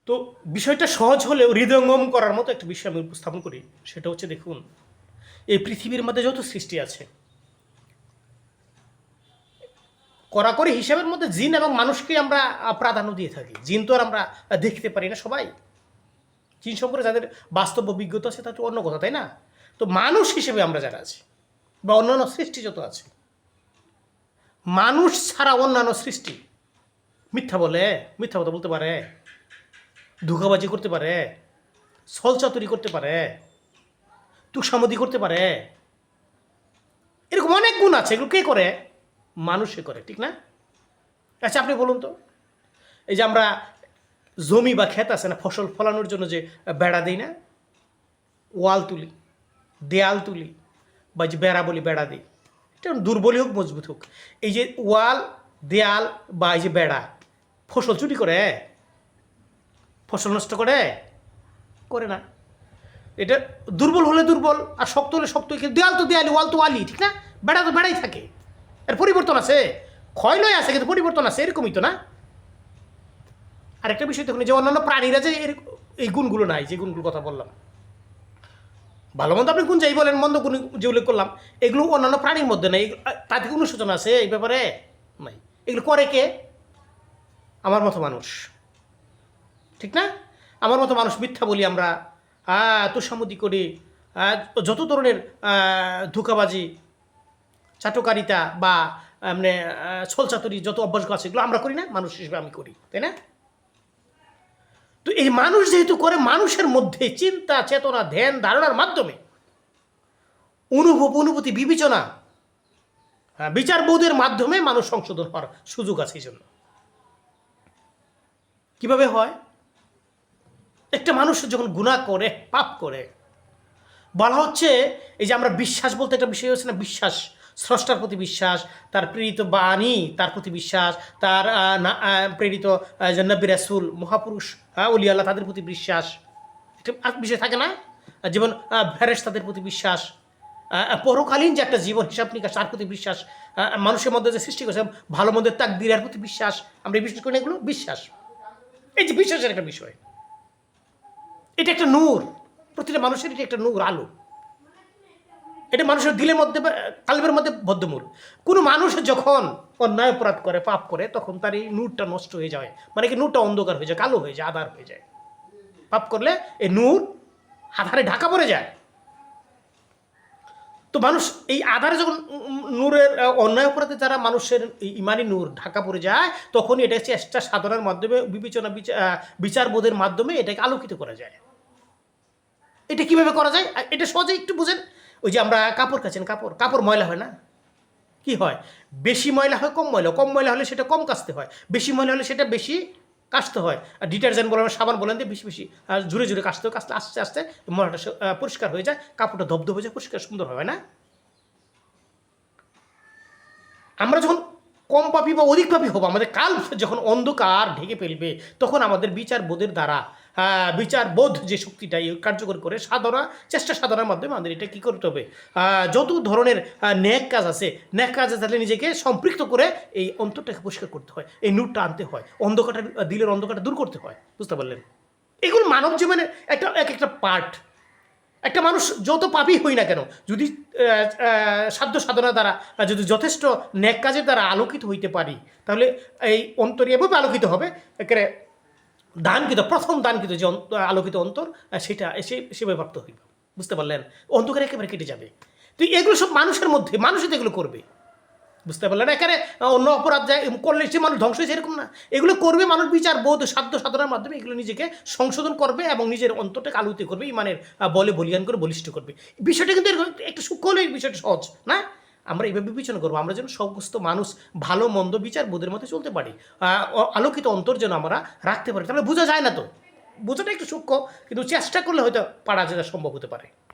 তো বিষয়টা সহজ হলেও হৃদয়ঙ্গম করার মতো একটা বিষয় আমি উপস্থাপন করি। সেটা হচ্ছে, দেখুন, এই পৃথিবীর মধ্যে যত সৃষ্টি আছে, কড়াকড়ি হিসাবের মধ্যে জিন এবং মানুষকে আমরা প্রাধান্য দিয়ে থাকি। জিন তো আর আমরা দেখতে পারি না সবাই। জিন সম্পর্কে যাদের বাস্তব অভিজ্ঞতা আছে তা তো অন্য কথা, তাই না? তো মানুষ হিসেবে আমরা যারা আছি বা অন্যান্য সৃষ্টি যত আছে, মানুষ ছাড়া অন্যান্য সৃষ্টি মিথ্যা বলে, মিথ্যা কথা বলতে পারে, ধোঁকাবাজি করতে পারে, ছলচাতুরি করতে পারে, তুষামদি করতে পারে, এরকম অনেক গুণ আছে। এগুলো কে করে? মানুষে করে, ঠিক না? আচ্ছা, আপনি বলুন তো, এই যে আমরা জমি বা ক্ষেত আছে না, ফসল ফলানোর জন্য যে বেড়া দিই না, ওয়াল তুলি, দেয়াল তুলি, বা যে বেড়া বলি, বেড়া দিই, এটা দুর্বলই হোক মজবুত হোক, এই যে ওয়াল, দেয়াল বা এই যে বেড়া ফসল চুরি করে, ফসল নষ্ট করে? করে না। এটা দুর্বল হলে দুর্বল আর শক্ত হলে শক্ত। দেয়াল তো দেয়ালি, ওয়াল তো ওয়ালি, ঠিক না? বেড়া তো বেড়াই থাকে। এর পরিবর্তন আছে, ক্ষয় নয় আছে, কিন্তু পরিবর্তন আছে, এরকমই তো না? আরেকটা বিষয় দেখুন, যে অন্যান্য প্রাণীরা যে এই গুণগুলো নাই, যে গুণগুলোর কথা বললাম, ভালো মন্দ আপনি গুণ যাই বলেন, মন্দ গুণ যে উল্লেখ করলাম, এগুলো অন্যান্য প্রাণীর মধ্যে নেই। তা থেকে অনুশোচন আছে এই ব্যাপারে? নাই। এগুলো করে কে? আমার মতো মানুষ, ঠিক না? আমার মতো মানুষ মিথ্যা বলি আমরা, তুষামদি করি, যত ধরনের ধোঁকাবাজি, চাটকারিতা বা মানে ছলচাতুরি যত অভ্যাস আছে, এগুলো আমরা করি না? মানুষ হিসেবে আমি করি, তাই না? তো এই মানুষ যেহেতু করে, মানুষের মধ্যে চিন্তা, চেতনা, ধ্যান ধারণার মাধ্যমে অনুভূতি, বিবেচনা, বিচারবোধের মাধ্যমে মানুষ সংশোধন হওয়ার সুযোগ আছে। এই জন্য কীভাবে হয়? একটা মানুষ যখন গুনাহ করে, পাপ করে, বলা হচ্ছে, এই যে আমরা বিশ্বাস বলতে একটা বিষয় হচ্ছে না, বিশ্বাস, স্রষ্টার প্রতি বিশ্বাস, তার প্রেরিত বাণী, তার প্রতি বিশ্বাস, তার প্রেরিত যে নবী রাসূল, মহাপুরুষ, অলি আল্লাহ, তাদের প্রতি বিশ্বাস, একটা বিষয় থাকে না? যেমন ফেরেশতাদের প্রতি বিশ্বাস, পরকালীন যে একটা জীবন, হিসাব নিকাশ, তার প্রতি বিশ্বাস, মানুষের মধ্যে যে সৃষ্টি করেছে ভালো মন্দের তাকদীরের প্রতি বিশ্বাস, আমরা এই বিশ্বাস করি না? এগুলো বিশ্বাস। এই যে বিশ্বাসের একটা বিষয়, এটা একটা নূর, প্রতিটা মানুষের এটা একটা নূর, আলো। এটা মানুষের দিলের মধ্যে, কালবের মধ্যে বদ্ধমূল। কোনো মানুষ যখন অন্যায় অপরাধ করে, পাপ করে, তখন তার এই নূরটা নষ্ট হয়ে যায়, মানে কি নূরটা অন্ধকার হয়ে যায়, কালো হয়ে যায়, আধার হয়ে যায়। পাপ করলে এই নূর আধারে ঢাকা পড়ে যায়। তো মানুষ এই আধারে যখন নূরের অন্যায় অপরাধে যারা মানুষের ইমানি নূর ঢাকা পড়ে যায়, তখন এটা চেষ্টা সাধনার মাধ্যমে, বিবেচনা, বিচারবোধের মাধ্যমে এটাকে আলোকিত করা যায়। এটা কিভাবে করা যায়? এটা সহজে একটু বুঝেন। ওই যে আমরা কাপড় কাচেন, কাপড় ময়লা হয় না? কি হয়? বেশি ময়লা হয়, কম ময়লা, কম ময়লা হলে সেটা কম কাচতে হয়, বেশি ময়লা হলে সেটা বেশি কাচতে হয়। আর ডিটারজেন্ট বলেন, সাবান বলেন দিয়ে বেশি বেশি জোরে জোরে কাচতে হয়, কাচতে আস্তে আস্তে ময়লাটা পরিষ্কার হয়ে যায়, কাপড়টা ধবধব হয়ে যায়, পরিষ্কার সুন্দর হয় না? আমরা যখন কম পাপী বা অধিক পাপী হবো, আমাদের কাল যখন অন্ধকার ঢেকে ফেলবে, তখন আমাদের বিচারবোধের দ্বারা, বিচারবোধ যে শক্তিটা কার্যকর করে সাধনা, চেষ্টা সাধনার মাধ্যমে আমাদের এটা কী করতে হবে? যত ধরনের ন্যাক কাজ আছে, ন্যাক কাজে তাহলে নিজেকে সম্পৃক্ত করে এই অন্তরটাকে পরিষ্কার করতে হয়, এই নূরটা আনতে হয়, অন্ধকারটা, দিলের অন্ধকারটা দূর করতে হয়। বুঝতে পারলেন? এগুলো মানব জীবনের একটা পার্ট। একটা মানুষ যত পাপী হই না কেন, যদি সাধ্য সাধনা দ্বারা, যদি যথেষ্ট ন্যাক কাজের দ্বারা আলোকিত হইতে পারি, তাহলে এই অন্তর এভাবে আলোকিত হবে, একেবারে দানকৃত, প্রথম দানকৃত যে আলোকিত অন্তর, সেটা সেভাবে প্রাপ্ত হইব। বুঝতে পারলেন? অন্ধকার একেবারে কেটে যাবে। তো এগুলো সব মানুষের মধ্যে, মানুষই তো এগুলো করবে। বুঝতে পারলেন? এখানে অন্য অপরাধ যায় করলে সে মানুষ ধ্বংস হয়েছে, এরকম না। এগুলো করবে মানুষ বিচার বোধ সাধ্য সাধনার মাধ্যমে, এগুলো নিজেকে সংশোধন করবে এবং নিজের অন্তরটাকে আলোকিত করবে, ইমানের বলে বলিয়ান করে বলিষ্ঠ করবে। বিষয়টা কিন্তু একটু সূক্ষ্ম হলে এই বিষয়টা সহজ না? আমরা এইভাবে বিবেচনা করবো, আমরা যেন সমস্ত মানুষ ভালো মন্দ বিচার বোধের মধ্যে চলতে পারি, আলোকিত অন্তর যেন আমরা রাখতে পারি। তাহলে বোঝা যায় না তো, বোঝাটা একটু সূক্ষ্ম, কিন্তু চেষ্টা করলে হয়তো পারা যেটা সম্ভব হতে পারে।